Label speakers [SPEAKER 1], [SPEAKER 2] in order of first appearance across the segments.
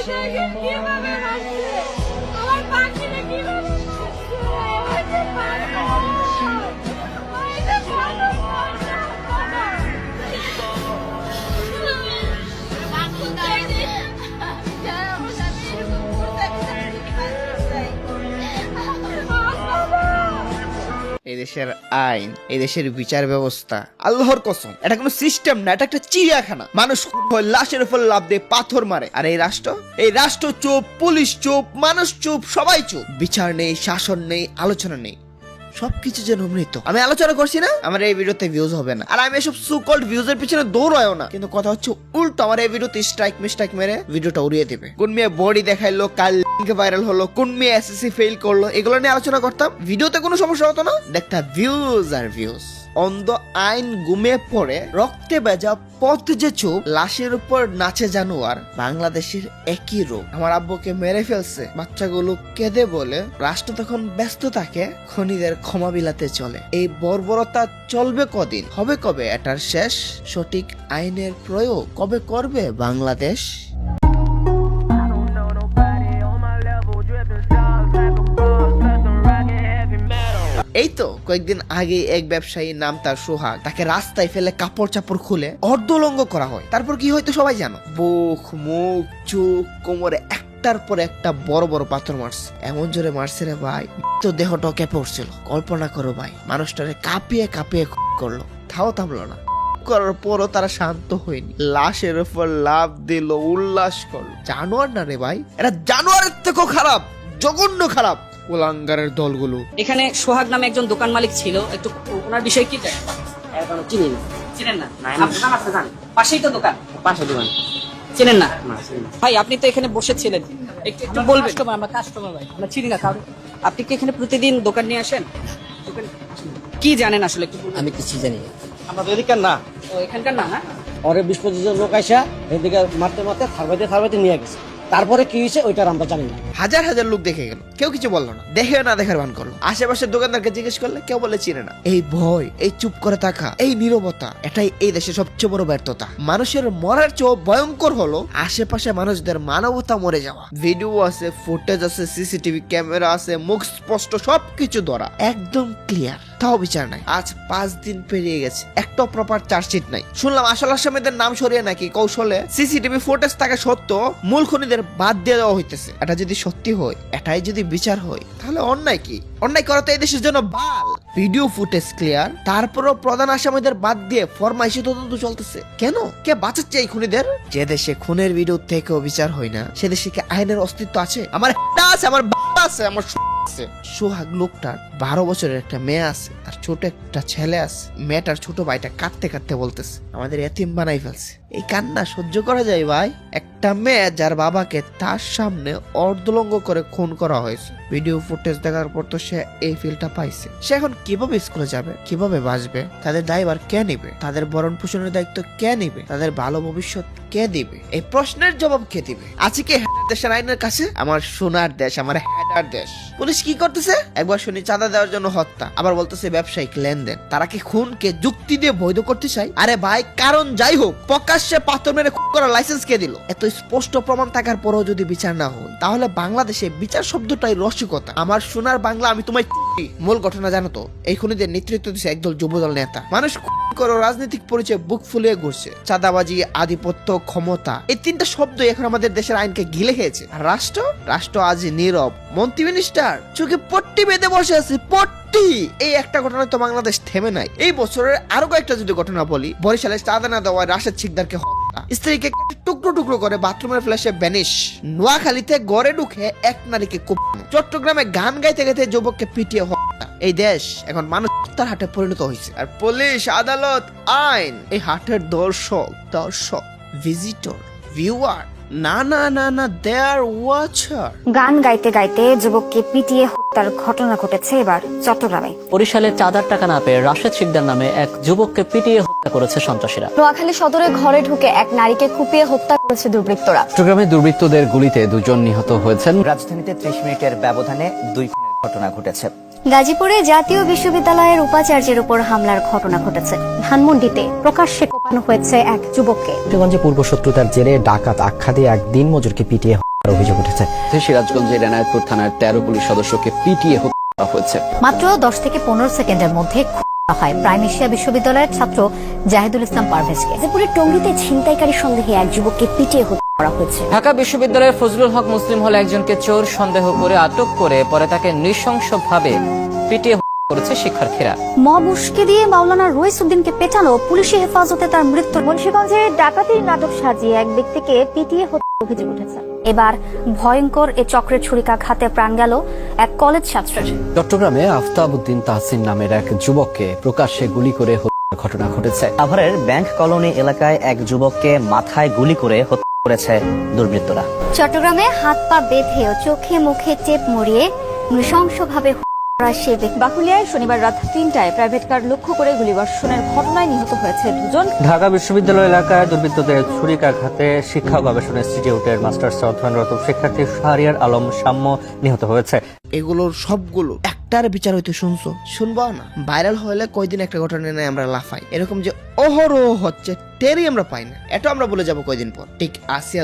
[SPEAKER 1] দেখেন কিভাবে মারছে, আমার পাখিটা কিভাবে মারছে, ওই যে পাগল, ওই যে পাগল,
[SPEAKER 2] এই দেশের আইন, এই দেশের বিচার ব্যবস্থা আল্লাহর কসম এটা কোনো সিস্টেম না, এটা একটা চিড়িয়াখানা। মানুষ লাশের উপর লাভ দিয়ে পাথর মারে, আর এই রাষ্ট্র চুপ, পুলিশ চুপ, মানুষ চুপ, সবাই চুপ। বিচার নেই, শাসন নেই, আলোচনা নেই, সবকিছু যেন মৃত। আমি আলোচনা করছি না, আমার এই ভিডিওতে ভিউজ হবে না, আর আমি এসব সো কল্ড ভিউজের পিছনে দৌড়ায়ও না, কিন্তু কথা হচ্ছে উল্টো আমার এই ভিডিওতে স্ট্রাইক মিস্ট্রাইক মেরে ভিডিওটা উড়িয়ে দিবে। কোন মেয়ে বডি দেখাইলো, কাল লিংক ভাইরাল হলো, কোন মেয়ে এসএসসি ফেল করলো, এগুলো নিয়ে আলোচনা করতাম, ভিডিওতে কোনো সমস্যা হতো না। দেখতা ভিউজ আর ভিউজ। অন্ধ আইন ঘুমিয়ে পড়ে, রক্তে ভেজা পথ যে চুপ, লাশের উপর নাচে জানোয়ার, বাংলাদেশের একই রোগ। আমার আব্বুকে মেরে ফেলছে, বাচ্চাগুলো কেঁদে বলে, রাষ্ট্র তখন ব্যস্ত থাকে, খনিদের ক্ষমা বিলাতে চলে। এই বর্বরতা চলবে কদিন, হবে কবে এটার শেষ? সঠিক আইনের প্রয়োগ কবে করবে বাংলাদেশ? এই তো কয়েকদিন আগে এক ব্যবসায়ী, নাম তার সোহাগ, তাকে রাস্তায় ফেলে কাপড় চাপড় খুলে অর্ধলঙ্গ করা হয়। তারপর কি হয়তো সবাই জানো, বুক, মুখ, চোখ, কোমরে একটার পর একটা বড় বড় পাথর মারছে। এমন জোরে মারছে রে ভাই, তো দেহটা কেঁপে উঠছিল। কল্পনা করো ভাই, মানুষটারে কাঁপিয়ে কাঁপিয়ে করলো, তাও থামলো না। করার পরও তারা শান্ত হয়নি, লাশের উপর লাভ দিল, উল্লাস করলো। জানোয়ার না রে ভাই, এটা জানোয়ারের থেকেও খারাপ, জঘন্য খারাপ কুলাঙ্গারের দলগুলো।
[SPEAKER 3] এখানে সোহাগ নামে একজন দোকান মালিক ছিল, একটু ওনার বিষয়ে কি
[SPEAKER 4] এখনো চিনি না।
[SPEAKER 3] চিনেন না?
[SPEAKER 4] আপনার দোকান আছে জানি?
[SPEAKER 3] পাশেই তো দোকান।
[SPEAKER 4] পাশে দোকান।
[SPEAKER 3] চিনেন না?
[SPEAKER 4] না, চিনি না।
[SPEAKER 3] ভাই আপনি তো এখানে বসেছিলেন, একটু বলবেন। আমরা কাস্টমার ভাই, আমরা চিনি না কারণ। আপনি কি এখানে প্রতিদিন দোকান নিয়ে আসেন? দোকান কি জানেন আসলে একটু বলবেন?
[SPEAKER 4] আমি কিছু জানি না।
[SPEAKER 3] আমরা তো এদিকার না, ও এখানকার না। হ্যাঁ,
[SPEAKER 4] ওরে 20-25 জন লোক আইসা এদিকে মারতে মারতে থারবাইতে নিয়ে গেছে। তারপরে কি হয়েছে ওইটার আমরা জানি না।
[SPEAKER 2] হাজার হাজার লোক দেখে গেল, কেউ কিছু বললো না, দেখে না দেখার ভান করলো। আশেপাশের দোকানদারকে জিজ্ঞেস করলে কেউ বলে চিনে না। এই ভয়, এই চুপ করে থাকা, এই নীরবতা, এটাই এই দেশের সবচেয়ে বড় ব্যর্থতা। মানুষের মরার চেয়ে ভয়ঙ্কর হলো আশেপাশে মানুষদের মানবতা মরে যাওয়া। ভিডিও আছে, ফুটেজ আছে, সিসিটিভি ক্যামেরা আছে, মুখ স্পষ্ট, সবকিছু ধরা একদম ক্লিয়ার, তাও বিচার নাই। আজ 5 দিন পেরিয়ে গেছে, একটা প্রপার চার্জশিট নাই। শুনলাম আসল আসামিদের নাম সরিয়ে নাকি কৌশলে সিসিটিভি ফুটেজ থাকা সত্ত্বেও মূল খুনিদের বাদ দিয়ে দেওয়া হইতেছে। এটা যদি সত্যি হয়, এটাই যদি বিচার হয়, তাহলে অন্যায় কি? অন্যায় করা তো এই দেশের জন্য বাল। ভিডিও ফুটেজ ক্লিয়ার, তারপরও প্রধান আসামিদের বাদ দিয়ে ফরমাইশি তদন্ত চলতেছে। কেন? কে বাঁচাচ্ছে এই খুনিদের? যে দেশে খুনের ভিডিও থেকেও বিচার হয় না, সে দেশে কি আইনের অস্তিত্ব আছে? আমার আছে, আমার আছে, আমার সোহাগ লোকটার 12 বছরের একটা মেয়ে আছে, আর ছোট একটা ছেলে আছে। মেয়েটার ছোট ভাইটা কাঁদতে কাঁদতে বলতেছে, আমাদের এতিম বানাই ফেলছে। এই কান্না সহ্য করা যায় ভাই? একটা মেয়ে যার বাবাকে তার সামনে অর্ধলঙ্গ করে খুন করা হয়েছে। ভিডিও ফুটেজ দেখার পর তো সে এই ফিলটা পাইছে। সে এখন কিভাবে স্কুলে যাবে, কিভাবে বাঁচবে? তাদের দায়ভার কে নিবে? তাদের ভরণ পোষণের দায়িত্ব কে নিবে? তাদের ভালো ভবিষ্যৎ কে দিবে? এই প্রশ্নের জবাব কে দিবে? আছে কি দেশের আইনের কাছে? আমার সোনার দেশ, আমার হেডার দেশ। পুলিশ কি করতেছে? একবার শুনি চাঁদা দেওয়ার জন্য হত্যা, আবার বলতেছে ব্যবসায়িক লেনদেন। তারা কি খুনকে যুক্তি দিয়ে বৈধ করতে চায়? আরে ভাই, কারণ যাই হোক, প্রকাশ্যে পাথর মেরে খুন করার লাইসেন্স কে দিল? এত স্পষ্ট প্রমাণ থাকার পরেও যদি বিচার না হয়, তাহলে বাংলাদেশে বিচার শব্দটাই রসিকতা। আমার সোনার বাংলা, আমি তোমায় মূল ঘটনা জানো তো? এই খুনিদের নেতৃত্ব দিচ্ছে একদল যুবদল নেতা। মানুষ করো রাজনৈতিক পরিচয় বুক ফুলিয়ে ঘুরছে। চাঁদাবাজি, আধিপত্য, ক্ষমতা, এই 3টা শব্দ এখন আমাদের দেশের আইনকে গিলে খেয়েছে। আর রাষ্ট্র আজ নীরব। মন্ত্রী মিনিস্টার চোখে পট্টি বেঁধে বসে আছে, পট্টি। এই একটা ঘটনা তো বাংলাদেশ থেমে নাই। এই বছরের আরো কয়েকটা যদি ঘটনা বলি, বরিশালে চাঁদা না দেওয়ায় রাশেদ শিকদারকে হত্যা, স্ত্রীকে টুকরো টুকরো করে বাথরুমের ফ্ল্যাশে ব্যানিশ, নোয়াখালীতে গড়ে ঢুকে এক নারীকে কুপানো, চট্টগ্রামে গান গাইতে গাইতে যুবককে পিটিয়ে হত্যা। এই দেশ এখন মানুষ তার হাটে পরিণত হয়েছে, আর পুলিশ, আদালত, আইন এই হাটের দর্শক, ভিজিটর, ভিউয়ার না না না না, দেয়ার ওয়াচার।
[SPEAKER 5] গান গাইতে গাইতে যুবককে পিটিয়ে হত্যার ঘটনা ঘটেছে এবার চট্টগ্রামে।
[SPEAKER 6] বরিশালে চাঁদার টাকা না পেয়ে রাশেদ শিকদার নামে এক যুবককে পিটিয়ে হত্যা করেছে সন্ত্রাসীরা।
[SPEAKER 5] নোয়াখালী সদরে ঘরে ঢুকে এক নারীকে কুপিয়ে হত্যা করেছে দুর্বৃত্তরা।
[SPEAKER 6] চট্টগ্রামে দুর্বৃত্তদের গুলিতে 2 জন নিহত হয়েছেন।
[SPEAKER 7] রাজধানীতে 30 মিনিটের ব্যবধানে 2 খুনের ঘটনা ঘটেছে।
[SPEAKER 5] গাজীপুরে জাতীয় বিশ্ববিদ্যালয়ের উপাচার্যের উপর হামলার ঘটনা ঘটেছে। ধানমন্ডিতে প্রকাশ্যে কোপানো হয়েছে এক যুবককে।
[SPEAKER 8] পূর্ব শত্রুতার জেরে ডাকাত আখ্যা দিয়ে এক দিনমজুরকে পিটিয়ে
[SPEAKER 7] অভিযোগ উঠেছে।
[SPEAKER 8] সিরাজগঞ্জের এনায়েতপুর থানার 13 পুলিশ সদস্যকে পিটিয়ে হত্যা করা হয়েছে।
[SPEAKER 5] মাত্র 10 থেকে 15 সেকেন্ডের মধ্যে হয় প্রাইম এশিয়া বিশ্ববিদ্যালয়ের ছাত্র জাহিদুল ইসলাম পারভেজকে।
[SPEAKER 9] গাজীপুরের টঙ্গীতে ছিনতাইকারী সন্দেহে এক যুবককে পিটিয়ে হত্যা করা হয়েছে।
[SPEAKER 6] ঢাকা বিশ্ববিদ্যালয়ের ফজলুল হক মুসলিম হলে একজনকে চোর সন্দেহ করে আটক করে পরে তাকে নৃশংসভাবে পিটিয়ে হত্যা করেছে শিক্ষার্থীরা।
[SPEAKER 5] মব উস্কে দিয়ে মাওলানা রইস উদ্দিনকে পেটানো, পুলিশি হেফাজতে তার মৃত্যু।
[SPEAKER 9] মুন্সিগঞ্জে ডাকাতির নাটক সাজিয়ে এক ব্যক্তিকে পিটিয়ে হত্যার অভিযোগ উঠেছে।
[SPEAKER 5] এবার ভয়ঙ্কর এ চক্রের ছুরিকাঘাতে প্রাণ গেল এক কলেজ ছাত্রের।
[SPEAKER 8] চট্টগ্রামে আফতাব উদ্দিন তাহসিন নামের এক যুবককে প্রকাশ্যে গুলি করে হত্যার ঘটনা ঘটেছে।
[SPEAKER 7] সাভারের ব্যাংক কলোনি এলাকায় এক যুবককে মাথায় গুলি করে হত্যা করেছে দুর্বৃত্তরা।
[SPEAKER 5] চট্টগ্রামে হাত পা বেঁধে ও চোখে মুখে টেপ মরিয়ে নৃশংসভাবে
[SPEAKER 9] বাকুলিয়ায় শনিবার রাত 3টায় প্রাইভেট কার লক্ষ্য করে গুলিবর্ষণের ঘটনায় নিহত হয়েছে 2 জন।
[SPEAKER 6] ঢাকা বিশ্ববিদ্যালয় এলাকায় দুর্বৃত্তদের ছুরিকাঘাতে শিক্ষা গবেষণা ইনস্টিটিউটের মাস্টার্স অধ্যয়নরত শিক্ষার্থী শাহরিয়ার আলম সাম্য নিহত হয়েছে।
[SPEAKER 2] এগুলোর সবগুলো একটার বিচার হইতে শুনবো না। ভাইরাল হলে কয়দিন একটা ঘটনা নিয়ে আমরা লাফাই, এরকম যে অহরহ হচ্ছে টেরই আমরা পাই না, এটা আমরা বলে যাব কয়দিন পর। ঠিক আসিয়া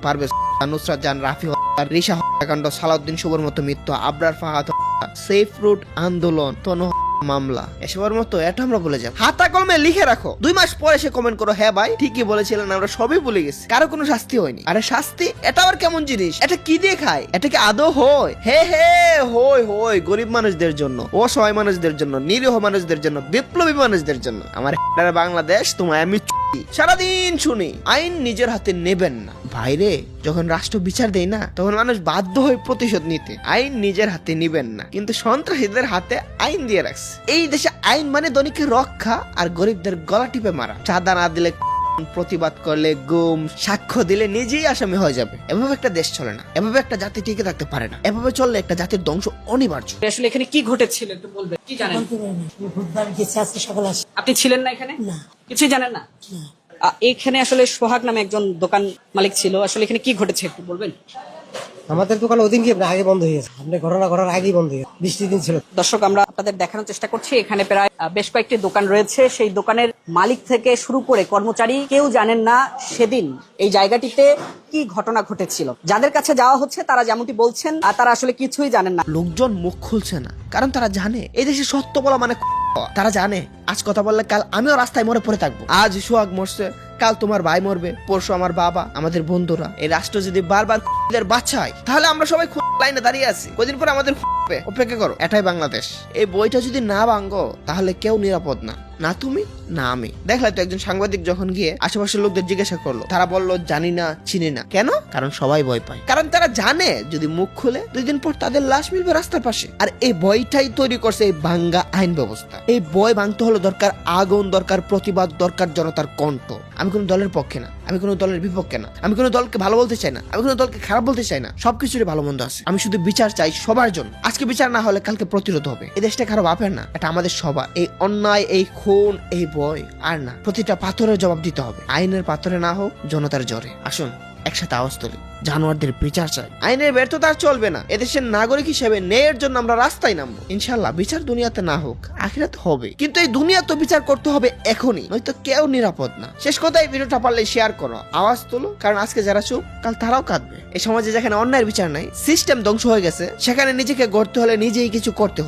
[SPEAKER 2] পারভেজ, নুসরাত জাহান, রাফি হত্যা, রিশা হত্যাকাণ্ড, সালাউদ্দিন শুভর মতো মৃত্যু, আবরার ফাহাদ হত্যা, সেফ রুট আন্দোলন, তনু মামলা, এসবের মতো এটা আমরা বলে যাব। হাতা কলমে লিখে রাখো, 2 মাস পরে সে কমেন্ট করো, হ্যাঁ ভাই ঠিকই বলেছিলেন, আমরা সবই ভুলে গেছি, কারো কোনো শাস্তি হয়নি। আরে শাস্তি এটা আবার কেমন জিনিস? এটা কি দিয়ে খায়? এটা কি আদৌ হয়? হে হয় গরিব মানুষদের জন্য, অসহায় মানুষদের জন্য, নিরীহ মানুষদের জন্য, বিপ্লবী মানুষদের জন্য। আমার বাংলাদেশ, তোমায় আমি সারাদিন শুনি আইন নিজের হাতে নেবেন না। ভাইরে, যখন রাষ্ট্র বিচার দেয় না, তখন মানুষ বাধ্য হয়ে প্রতিশোধ নিতে। আইন নিজের হাতে নিবেন না, কিন্তু সন্ত্রাসীদের হাতে আইন দিয়ে রাখছে। এই দেশে আইন মানে ধনীকে রক্ষা আর গরিবদের গলা টিপে মারা। চাঁদা না দিলে, প্রতিবাদ করলে গুম, সাক্ষ্য দিলে নিজেই আসামি হয়ে যাবে। এভাবে একটা দেশ চলে না, এভাবে একটা জাতি টিকে থাকতে পারে না। এভাবে চললে একটা জাতির ধ্বংস অনিবার্য।
[SPEAKER 3] আসলে এখানে কি ঘটেছিল একটু বলবেন, কি জানেন? আপনি ছিলেন না এখানে? না, কিছুই জানেন না? এখানে আসলে সোহাগ নামে একজন দোকান মালিক ছিল, আসলে এখানে কি ঘটেছে একটু বলবেন?
[SPEAKER 4] আমাদের দোকান ওদিন কি আগে বন্ধ হয়ে গেছে, আপনি ঘটনা করার আগেই বন্ধ হয়ে গেছে, 20 দিন ছিল।
[SPEAKER 3] দর্শক, আমরা আপনাদের দেখানোর চেষ্টা করছি, এখানে প্রায় বেশ কয়েকটি দোকান রয়েছে। সেই দোকানের মালিক থেকে শুরু করে কর্মচারী কেউ জানেন না সেদিন এই জায়গাটিতে কি ঘটনা ঘটেছিল। যাদের কাছে যাওয়া হচ্ছে তারা যেমনটি বলছেন, আর তারা আসলে কিছুই জানেন না।
[SPEAKER 2] লোকজন মুখ খুলছে না, কারণ তারা জানে এই দেশে সত্য বলা মানে তারা জানে আজ কথা বললে কাল আমিও রাস্তায় মরে পড়ে থাকবো। আজ সোহাগ মরছে, কাল তোমার ভাই মরবে, পরশু আমার বাবা, আমাদের বন্ধুরা। এই রাষ্ট্র যদি বারবার বাঁচায়, তাহলে আমরা সবাই লাইনে দাঁড়িয়ে আছি, কদিন পরে আমাদের অপেক্ষা করো। এটাই বাংলাদেশ। এই বইটা যদি না ভাঙ্গো, তাহলে কেউ নিরাপদ না, না তুমি না আমি। দেখলে তো একজন সাংবাদিক যখন গিয়ে আশেপাশের লোকদের জিজ্ঞাসা করলো, তারা বললো জানি না, চিনি না। কেন? কারণ সবাই ভয় পায়, কারণ তারা জানে যদি মুখ খুলে 2 দিন পর তাদের লাশ মিলবে রাস্তার পাশে। আর এই বইটাই তৈরি করছে এই ভাঙ্গা আইন ব্যবস্থা। এই বই ভাঙতে হলে দরকার আগুন, দরকার প্রতিবাদ, দরকার জনতার কণ্ঠ। আমি কোনো দলের পক্ষে না, আমি কোনো দলের বিপক্ষে না, আমি কোনো দলকে ভালো বলতে চাই না, আমি কোনো দলকে খারাপ বলতে চাই না। সবকিছুরই ভালো মন্দ আছে। আমি শুধু বিচার চাই সবার জন্য। আজকে বিচার না হলে কালকে প্রতিরোধ হবে। এই দেশটা কারো বাপের না, এটা আমাদের সবার। এই অন্যায়, এই খুন, এই ভয় আর না, প্রতিটা পাথরের জবাব দিতে হবে। আইনের পাথরে না হোক, জনতার জ্বরে। আসুন একসাথে আওয়াজ তুলি, জানোয়ারদের বিচার চাই। আইনের ব্যর্থতা চলবে না। এদেশের নাগরিক হিসেবে ন্যায়ের জন্য আমরা রাস্তায় নামবো। ইনশাল্লাহ বিচার দুনিয়াতে না হোক, আখিরাতে হবে। কিন্তু এই দুনিয়া তো বিচার করতে হবে এখনই, নয়তো কেউ নিরাপদ না। শেষ কথায়, ভিডিওটা পারলে শেয়ার করো, আওয়াজ তুলো, কারণ আজকে যারা চুপ, কাল তারাও কাঁদবে। এই সমাজে যেখানে অন্যায়ের বিচার নাই, সিস্টেম ধ্বংস হয়ে গেছে, সেখানে নিজেকে গড়তে হলে নিজেই কিছু করতে হবে।